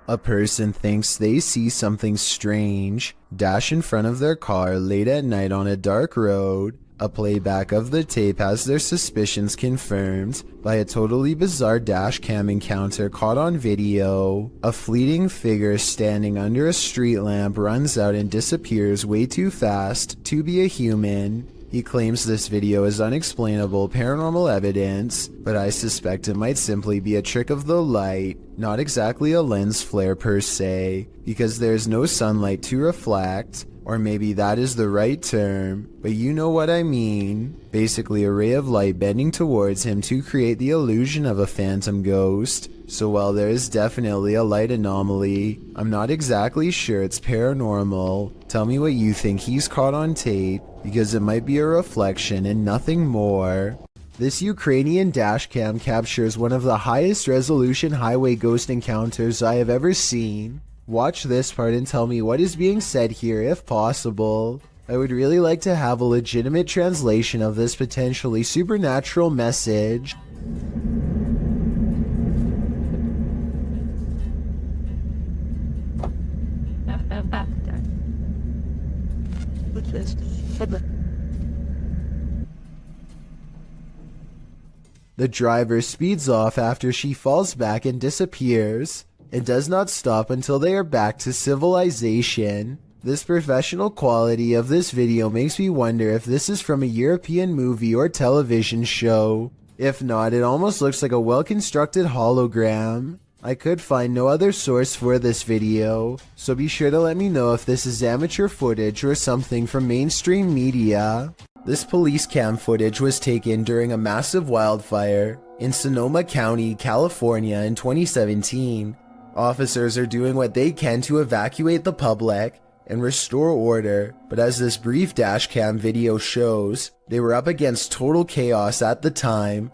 A person thinks they see something strange dash in front of their car late at night on a dark road. A playback of the tape has their suspicions confirmed by a totally bizarre dashcam encounter caught on video. A fleeting figure standing under a street lamp runs out and disappears way too fast to be a human. He claims this video is unexplainable paranormal evidence, but I suspect it might simply be a trick of the light, not exactly a lens flare per se, because there's no sunlight to reflect, or maybe that is the right term, but you know what I mean. Basically a ray of light bending towards him to create the illusion of a phantom ghost. So while there is definitely a light anomaly, I'm not exactly sure it's paranormal. Tell me what you think he's caught on tape, because it might be a reflection and nothing more. This Ukrainian dashcam captures one of the highest resolution highway ghost encounters I have ever seen. Watch this part and tell me what is being said here if possible. I would really like to have a legitimate translation of this potentially supernatural message. The driver speeds off after she falls back and disappears, and does not stop until they are back to civilization. This professional quality of this video makes me wonder if this is from a European movie or television show. If not, it almost looks like a well-constructed hologram. I could find no other source for this video, so be sure to let me know if this is amateur footage or something from mainstream media. This police cam footage was taken during a massive wildfire in Sonoma County, California in 2017. Officers are doing what they can to evacuate the public and restore order, but as this brief dashcam video shows, they were up against total chaos at the time.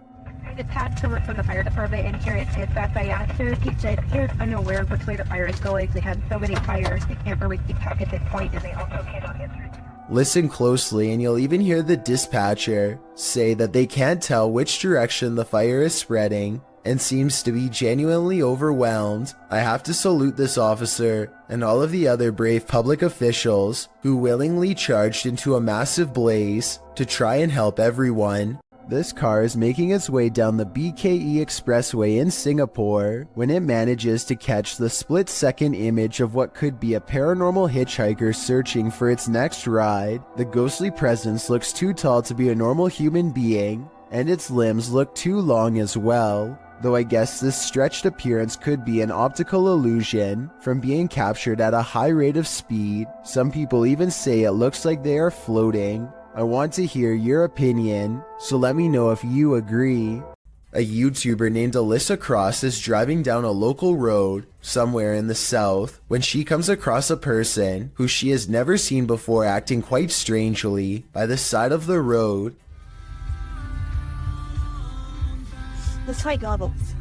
It's had to work for the fire department, and here it is back by answers. He said they're unaware of which way the fire is going. They had so many fires, they can't really keep track at this point, and they also cannot answer. Listen closely and you'll even hear the dispatcher say that they can't tell which direction the fire is spreading and seems to be genuinely overwhelmed. I have to salute this officer and all of the other brave public officials who willingly charged into a massive blaze to try and help everyone. This car is making its way down the BKE Expressway in Singapore when it manages to catch the split-second image of what could be a paranormal hitchhiker searching for its next ride. The ghostly presence looks too tall to be a normal human being, and its limbs look too long as well. Though I guess this stretched appearance could be an optical illusion from being captured at a high rate of speed. Some people even say it looks like they are floating. I want to hear your opinion, so let me know if you agree. A YouTuber named Alyssa Cross is driving down a local road somewhere in the south when she comes across a person who she has never seen before acting quite strangely by the side of the road. Let's try goggles.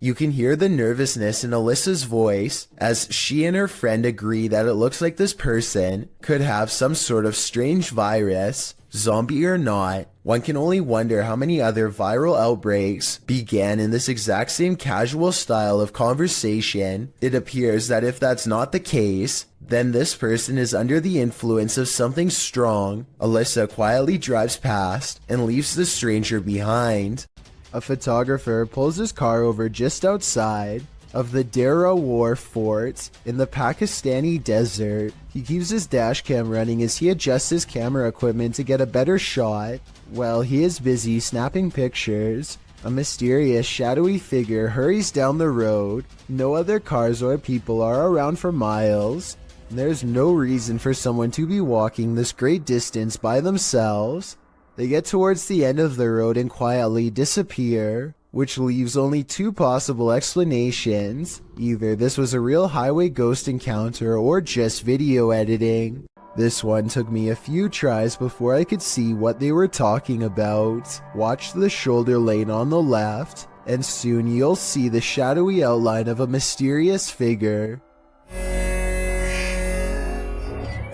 You can hear the nervousness in Alyssa's voice as she and her friend agree that it looks like this person could have some sort of strange virus, zombie or not. One can only wonder how many other viral outbreaks began in this exact same casual style of conversation. It appears that if that's not the case, then this person is under the influence of something strong. Alyssa quietly drives past and leaves the stranger behind. A photographer pulls his car over just outside of the Dera War Fort in the Pakistani desert. He keeps his dashcam running as he adjusts his camera equipment to get a better shot. While he is busy snapping pictures, a mysterious shadowy figure hurries down the road. No other cars or people are around for miles. There's no reason for someone to be walking this great distance by themselves. They get towards the end of the road and quietly disappear, which leaves only two possible explanations. Either this was a real highway ghost encounter or just video editing. This one took me a few tries before I could see what they were talking about. Watch the shoulder lane on the left, and soon you'll see the shadowy outline of a mysterious figure.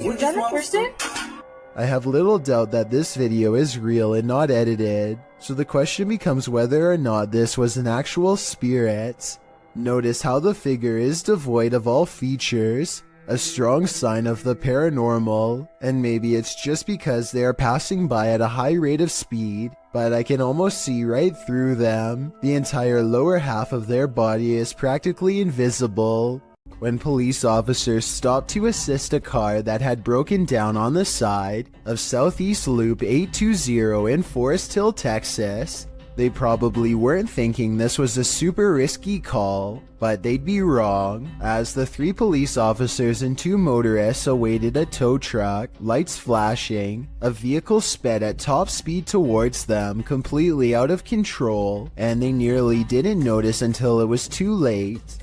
You done it, Kirsten? I have little doubt that this video is real and not edited, so the question becomes whether or not this was an actual spirit. Notice how the figure is devoid of all features, a strong sign of the paranormal, and maybe it's just because they are passing by at a high rate of speed, but I can almost see right through them. The entire lower half of their body is practically invisible. When police officers stopped to assist a car that had broken down on the side of Southeast Loop 820 in Forest Hill, Texas, they probably weren't thinking this was a super risky call, but they'd be wrong, as the 3 police officers and 2 motorists awaited a tow truck, lights flashing, a vehicle sped at top speed towards them, completely out of control, and they nearly didn't notice until it was too late.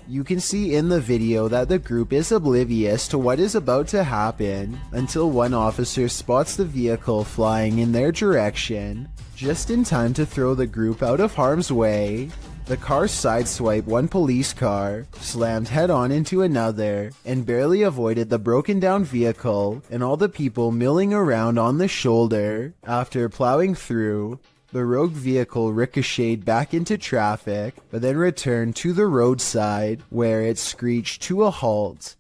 You can see in the video that the group is oblivious to what is about to happen until one officer spots the vehicle flying in their direction, just in time to throw the group out of harm's way. The car sideswiped one police car, slammed head-on into another, and barely avoided the broken down vehicle and all the people milling around on the shoulder. After plowing through, the rogue vehicle ricocheted back into traffic, but then returned to the roadside, where it screeched to a halt.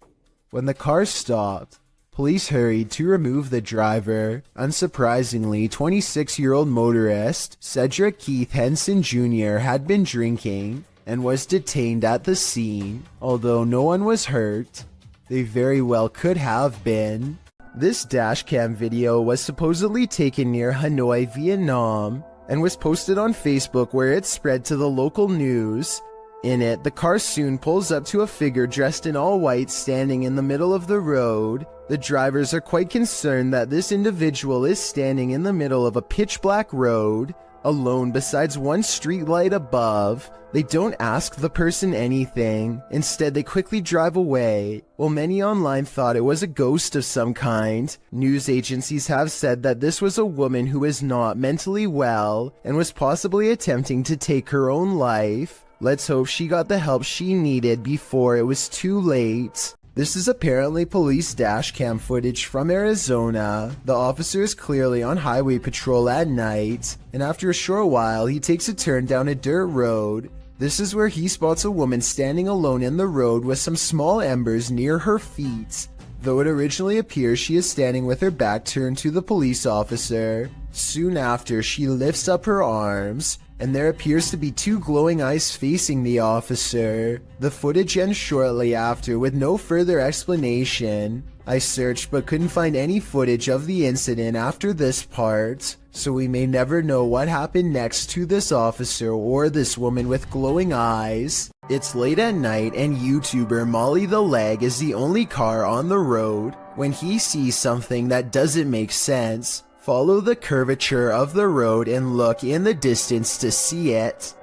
When the car stopped, police hurried to remove the driver. Unsurprisingly, 26-year-old motorist Cedric Keith Henson Jr. had been drinking and was detained at the scene. Although no one was hurt, they very well could have been. This dashcam video was supposedly taken near Hanoi, Vietnam, and was posted on Facebook, where it spread to the local news. In it, the car soon pulls up to a figure dressed in all white standing in the middle of the road. The drivers are quite concerned that this individual is standing in the middle of a pitch black road, alone besides one street light above. They don't ask the person anything. Instead, they quickly drive away. While many online thought it was a ghost of some kind, news agencies have said that this was a woman who is not mentally well and was possibly attempting to take her own life. Let's hope she got the help she needed before it was too late. This is apparently police dashcam footage from Arizona. The officer is clearly on highway patrol at night, and after a short while, he takes a turn down a dirt road. This is where he spots a woman standing alone in the road with some small embers near her feet. Though it originally appears she is standing with her back turned to the police officer. Soon after, she lifts up her arms, and there appears to be 2 glowing eyes facing the officer. The footage ends shortly after with no further explanation. I searched but couldn't find any footage of the incident after this part, so we may never know what happened next to this officer or this woman with glowing eyes. It's late at night and YouTuber Molly the Leg is the only car on the road. When he sees something that doesn't make sense, follow the curvature of the road and look in the distance to see it.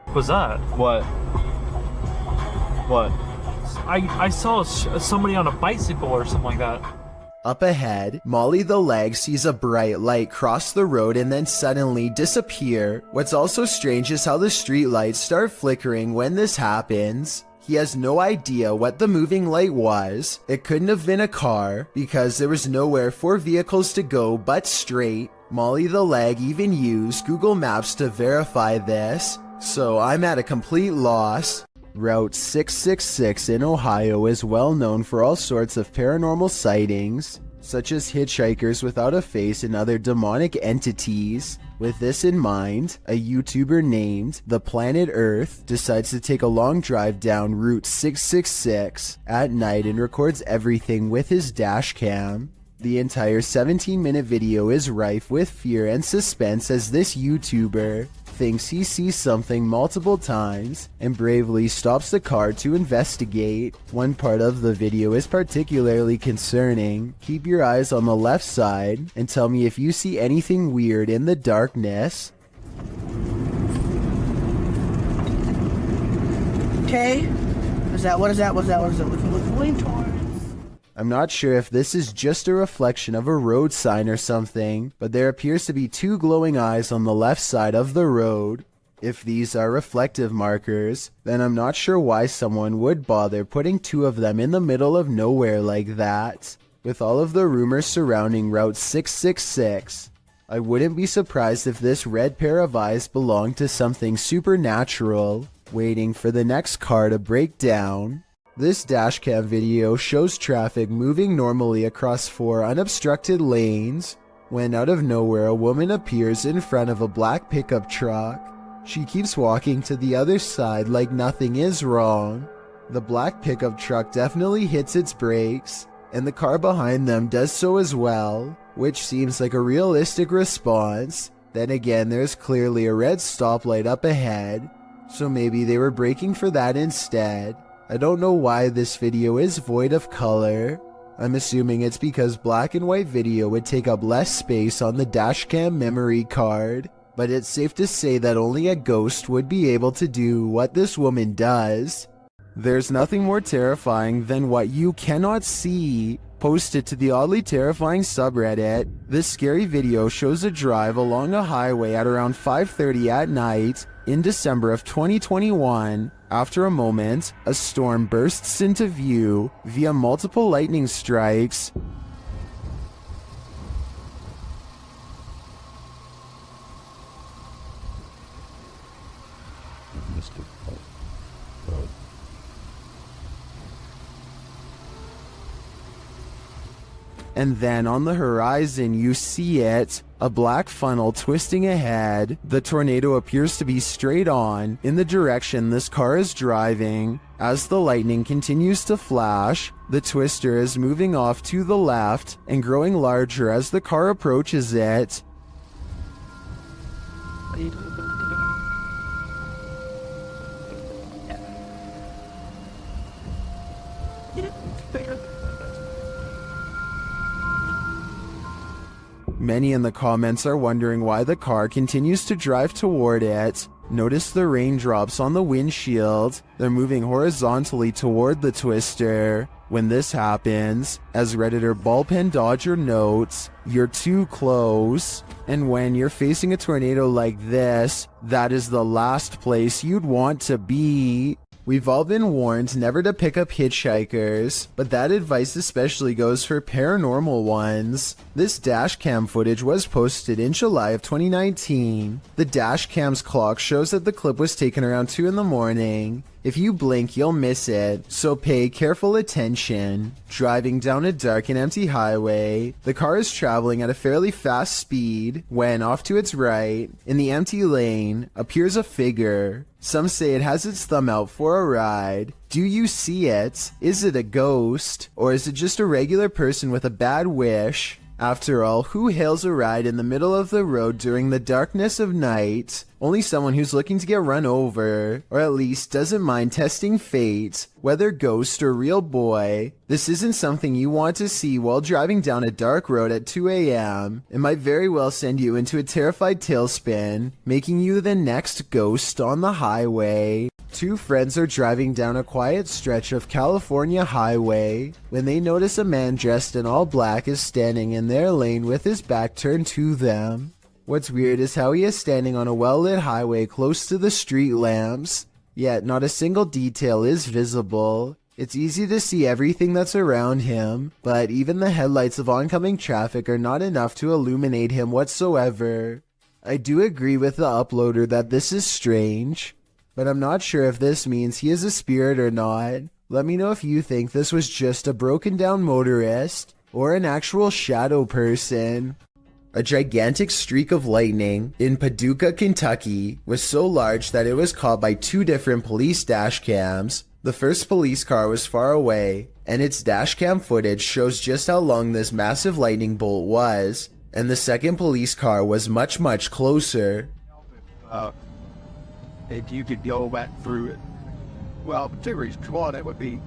What was that? What? What? I saw somebody on a bicycle or something like that. Up ahead, Molly the Leg sees a bright light cross the road and then suddenly disappear. What's also strange is how the street lights start flickering when this happens. He has no idea what the moving light was. It couldn't have been a car, because there was nowhere for vehicles to go but straight. Molly the Leg even used Google Maps to verify this, so I'm at a complete loss. Route 666 in Ohio is well known for all sorts of paranormal sightings, such as hitchhikers without a face and other demonic entities. With this in mind, a YouTuber named The Planet Earth decides to take a long drive down Route 666 at night and records everything with his dash cam. The entire 17-minute video is rife with fear and suspense as this YouTuber thinks he sees something multiple times and bravely stops the car to investigate. One part of the video is particularly concerning. Keep your eyes on the left side and tell me if you see anything weird in the darkness. Okay. What is that? Looking towards. I'm not sure if this is just a reflection of a road sign or something, but there appears to be 2 glowing eyes on the left side of the road. If these are reflective markers, then I'm not sure why someone would bother putting 2 of them in the middle of nowhere like that. With all of the rumors surrounding Route 666, I wouldn't be surprised if this red pair of eyes belonged to something supernatural, waiting for the next car to break down. This dashcam video shows traffic moving normally across 4 unobstructed lanes, when out of nowhere a woman appears in front of a black pickup truck. She keeps walking to the other side like nothing is wrong. The black pickup truck definitely hits its brakes, and the car behind them does so as well, which seems like a realistic response. Then again, there's clearly a red stoplight up ahead, so maybe they were braking for that instead. I don't know why this video is void of color. I'm assuming it's because black and white video would take up less space on the dashcam memory card, but it's safe to say that only a ghost would be able to do what this woman does. There's nothing more terrifying than what you cannot see. Posted to the oddly terrifying subreddit, this scary video shows a drive along a highway at around 5:30 at night in December of 2021. After a moment, a storm bursts into view via multiple lightning strikes. And then on the horizon you see it, a black funnel twisting ahead. The tornado appears to be straight on in the direction this car is driving. As the lightning continues to flash, the twister is moving off to the left and growing larger as the car approaches it. Many in the comments are wondering why the car continues to drive toward it. Notice the raindrops on the windshield. They're moving horizontally toward the twister. When this happens, as Redditor Ballpen Dodger notes, you're too close. And when you're facing a tornado like this, that is the last place you'd want to be. We've all been warned never to pick up hitchhikers, but that advice especially goes for paranormal ones. This dashcam footage was posted in July of 2019. The dashcam's clock shows that the clip was taken around 2 in the morning. If you blink, you'll miss it, so pay careful attention. Driving down a dark and empty highway, the car is traveling at a fairly fast speed when, off to its right, in the empty lane, appears a figure. Some say it has its thumb out for a ride. Do you see it? Is it a ghost? Or is it just a regular person with a bad wish? After all, who hails a ride in the middle of the road during the darkness of night? Only someone who's looking to get run over, or at least doesn't mind testing fate, whether ghost or real boy. This isn't something you want to see while driving down a dark road at 2 a.m. It might very well send you into a terrified tailspin, making you the next ghost on the highway. 2 friends are driving down a quiet stretch of California highway when they notice a man dressed in all black is standing in their lane with his back turned to them. What's weird is how he is standing on a well-lit highway close to the street lamps, yet not a single detail is visible. It's easy to see everything that's around him, but even the headlights of oncoming traffic are not enough to illuminate him whatsoever. I do agree with the uploader that this is strange, but I'm not sure if this means he is a spirit or not. Let me know if you think this was just a broken down motorist or an actual shadow person. A gigantic streak of lightning in Paducah, Kentucky was so large that it was caught by 2 different police dashcams. The first police car was far away, and its dashcam footage shows just how long this massive lightning bolt was, and the second police car was much closer. If you could go back through it, well, 2 reasons. 1, it would be.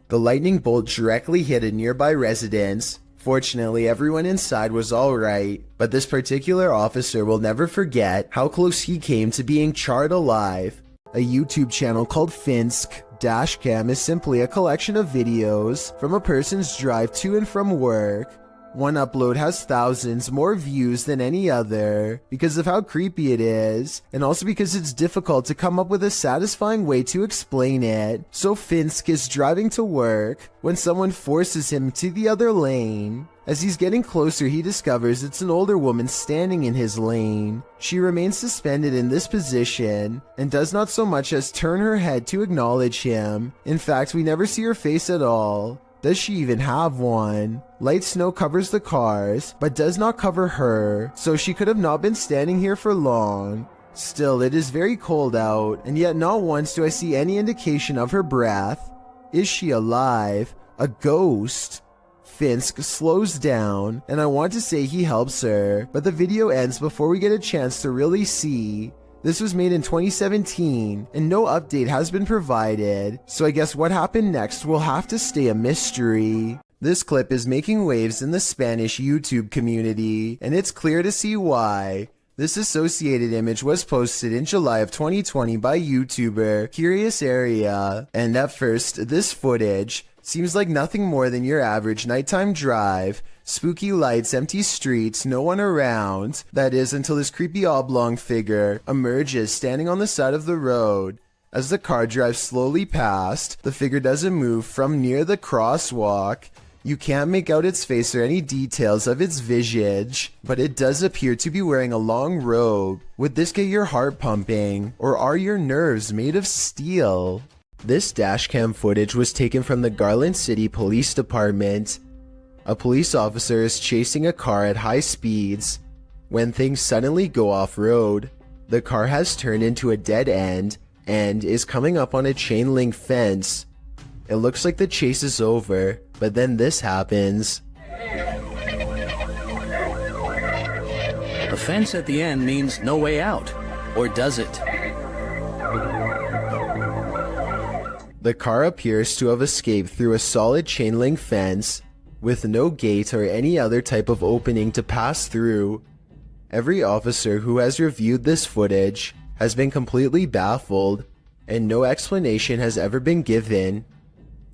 The lightning bolt directly hit a nearby residence. Fortunately, everyone inside was alright, but this particular officer will never forget how close he came to being charred alive. A YouTube channel called Finsk Dashcam is simply a collection of videos from a person's drive to and from work. One upload has thousands more views than any other because of how creepy it is, and also because it's difficult to come up with a satisfying way to explain it. So Finsk is driving to work when someone forces him to the other lane. As he's getting closer, he discovers it's an older woman standing in his lane. She remains suspended in this position and does not so much as turn her head to acknowledge him. In fact, we never see her face at all. Does she even have one? Light snow covers the cars, but does not cover her, so she could have not been standing here for long. Still, it is very cold out, and yet not once do I see any indication of her breath. Is she alive? A ghost? Finsk slows down, and I want to say he helps her, but the video ends before we get a chance to really see. This was made in 2017, and no update has been provided, so I guess what happened next will have to stay a mystery. This clip is making waves in the Spanish YouTube community, and it's clear to see why. This associated image was posted in July of 2020 by YouTuber Curious Area, and at first, this footage seems like nothing more than your average nighttime drive. Spooky lights, empty streets, no one around. That is, until this creepy oblong figure emerges standing on the side of the road. As the car drives slowly past, the figure doesn't move from near the crosswalk. You can't make out its face or any details of its visage, but it does appear to be wearing a long robe. Would this get your heart pumping, or are your nerves made of steel? This dashcam footage was taken from the Garland City Police Department. A police officer is chasing a car at high speeds when things suddenly go off-road. The car has turned into a dead end and is coming up on a chain link fence. It looks like the chase is over, but then this happens. The fence at the end means no way out, or does it? The car appears to have escaped through a solid chain link fence with no gate or any other type of opening to pass through. Every officer who has reviewed this footage has been completely baffled, and no explanation has ever been given.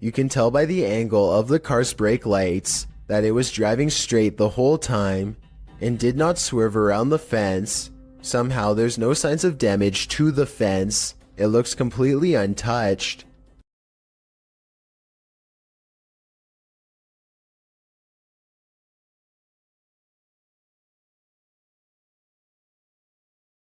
You can tell by the angle of the car's brake lights that it was driving straight the whole time and did not swerve around the fence. Somehow there's no signs of damage to the fence. It looks completely untouched.